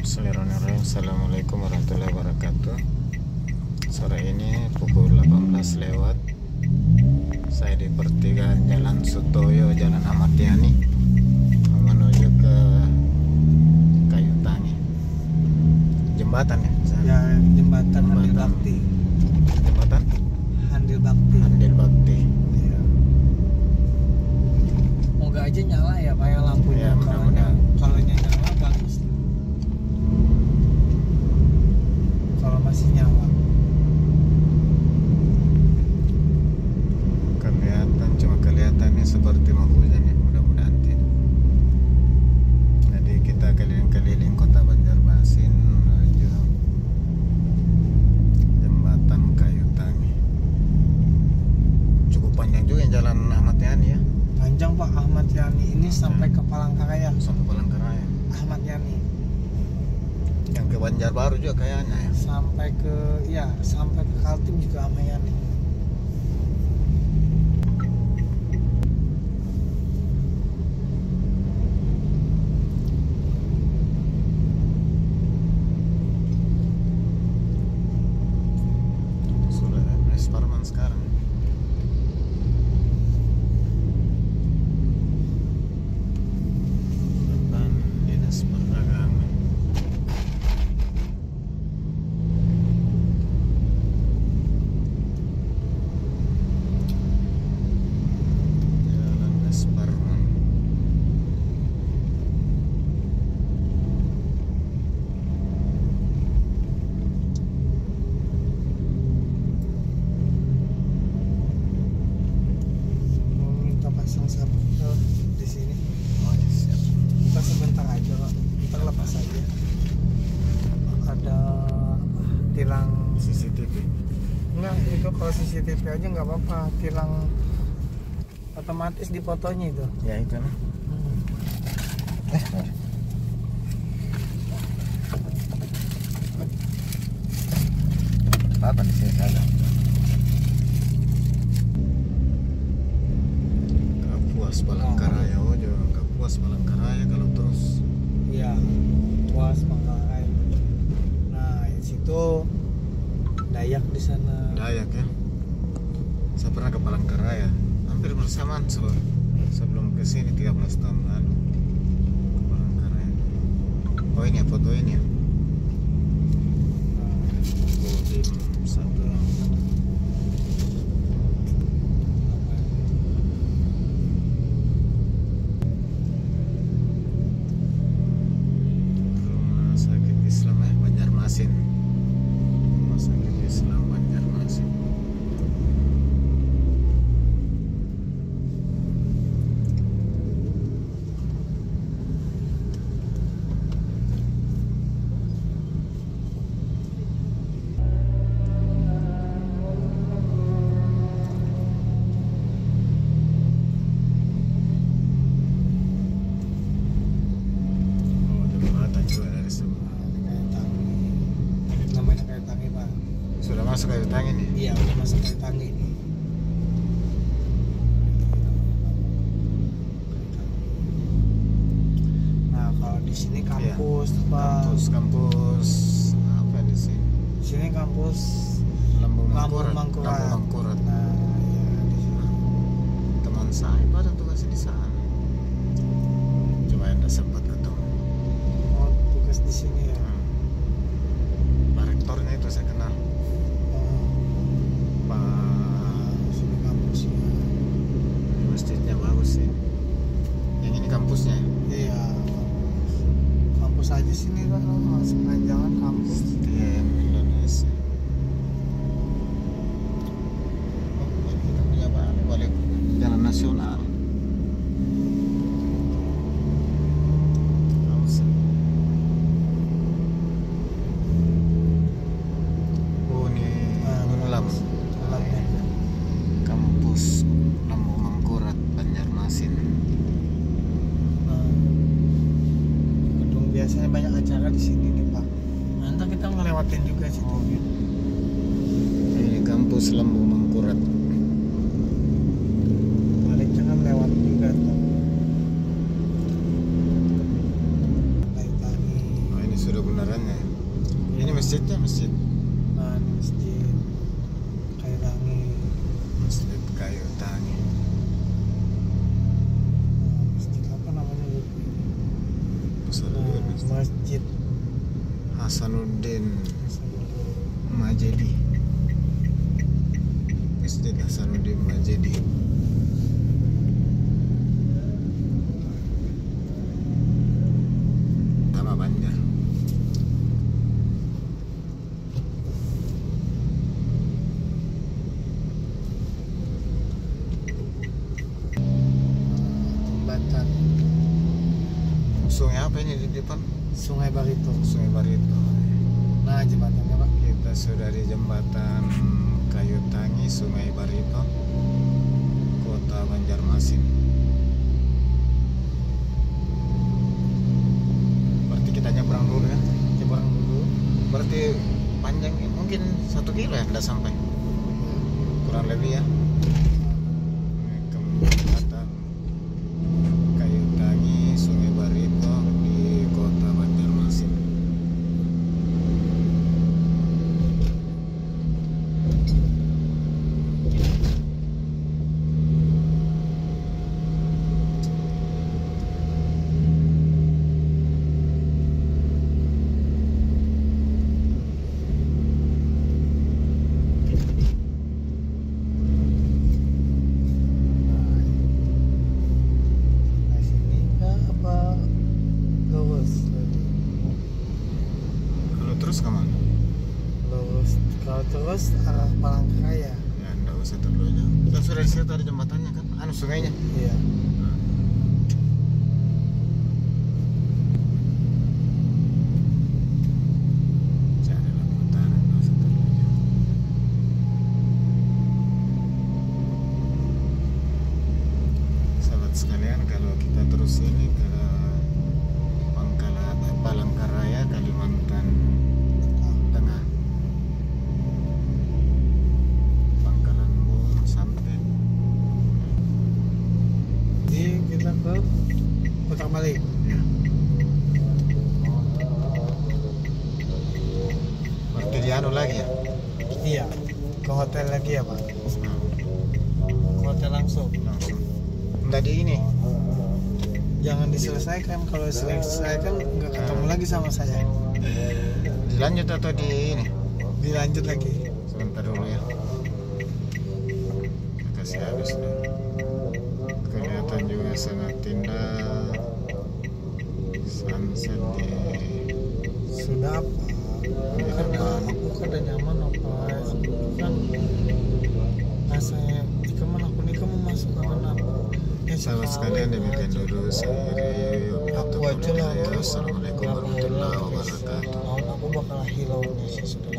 Bismillahirrahmanirrahim. Assalamualaikum warahmatullahi wabarakatuh. Sore ini pukul 18 lewat. Saya di pertigaan Jalan Sutoyo, Jalan Ahmad Yani, menuju ke Kayu Tangi. Jembatan ya? Ya, jembatan Handil Bakti. Jembatan Handil Bakti. Handil Bakti. Iya. Moga aja nyala ya Pak ya lampunya. Ya, mudah-mudahan. Kalau nyala bagus. Kalau masih nyala. Kelihatannya seperti mau hujan ya, mudah-mudahan tidak. Jadi kita keliling-keliling kota Banjarmasin menuju jembatan Kayu Tangi. Cukup panjang juga yang Jalan Ahmad Yani ya. Panjang Pak, Ahmad Yani ini sampai ke Palangkaraya. Sampai Palangkaraya. Ahmad Yani. Yang ke Banjarbaru juga kayaknya ya. Sampai ke Kaltim juga Ahmad Yani. Parman sekarang. Depan Dinas Perdagangan. Jalan Es Parman. Pasang sabuk di sini. Oh ya, siap. Kita sebentar aja Pak. Kita lepas aja. Ada tilang CCTV. enggak, itu kalau CCTV aja nggak apa-apa, tilang otomatis di fotonya itu. Ya itu nah. Apa di sini ada? Kapuas Palangkaraya, oh jangan Kapuas Palangkaraya kalau terus. Iya, Puas Manggarai. Nah, di situ Dayak di sana. Dayak ya. Saya pernah ke Palangkaraya, hampir bersamaan sebelum ke sini 13 tahun lalu. Palangkaraya. Oh ini ya, foto ini ya. Kodim 1. Rumah Sakit Islam Banjarmasin. Rumah Sakit Islam Banjarmasin. Oh, jembatan juga dari sebelah. Kayak Tangi. Namanya kayak Tangi Pak. Sudah masuk Kayu Tangi nih. Iya, udah masuk kayak Tangi ini. Nah, kalau di sini kampus Pak. Kampus apa di sini? Di sini kampus Lambung Lambung Mangkurat. Mangkurat. Lambung Mangkurat. Nah, iya di sini. Teman saya pada tugas di sana. Cuma yang tidak sempat ketemu. Oh, tugas di sini ya. Pak rektornya itu saya kenal. Pak Di sini kampusnya. masjidnya bagus sih. Yang ini kampusnya. Iya. Kampus aja sini Pak, sepanjangan kampus. STM Indonesia. Oh, ini kita punya balik jalan nasional. Oh ini Ulam. Kampus Lambung Mangkurat Banjarmasin. Gedung biasanya banyak acara di sini nih Pak. Nanti kita ngelewatin juga situ. Oh, gitu. Ini kampus Lambung Mangkurat. Baliknya kan lewat juga tuh. Kayu Tangi. Oh, ini sudah benar masjidnya masjid Nah, ini masjid Kayu Tangi. Masjid Kayu Tangi. Nah, masjid apa namanya lupa. Hasanuddin Masjid Hasanuddin Majedi. Masjid Hasanuddin Majedi. Sama Banjar. jembatan Sungai apa ini di depan? Sungai Barito. Sungai Barito. Nah, jembatannya Pak. Kita sudah di jembatan Kayu Tangi, Sungai Barito, Kota Banjarmasin. Berarti kita nyebrang dulu ya. Nyebrang dulu. Berarti panjangnya mungkin 1 kilo ya, tidak sampai. Kurang lebih ya. Ke jembatan Kayu Tangi, Sungai Barito di Kota Banjarmasin. Nah, sini kah apa lurus lagi? Kalau terus kemana? Lurus. Kalau terus arah Palangkaraya. Ya enggak usah terlalu jauh. Kan sudah di situ ada jembatannya kan, anu sungainya. Iya. Carilah putaran, enggak usah terlalu jauh. Sahabat sekalian, kalau kita terus ini ke Palangkaraya, Kalimantan Tengah. Pangkalan Bum sampai Jadi kita ke putar balik. ya. Berarti di anu lagi ya? Iya. Ke hotel lagi ya Pak. Nah, Ke hotel langsung. langsung. Enggak di ini. Jangan diselesaikan. Kalau diselesaikan nggak ketemu lagi sama saya. Dilanjut atau di ini? Dilanjut lagi. Sebentar dulu ya. Kita kasih habis dulu. Kelihatan juga sangat indah. Sunset di Sudah apa? Karena aku kada nyaman apa? Aku kan rasanya jika mana aku nikah mau masuk ke mana aku? sahabat sekalian, demikian dulu saya review Aku YouTube aja lah. saya. Assalamualaikum warahmatullahi wabarakatuh. Aku bakal hilau nih sudah.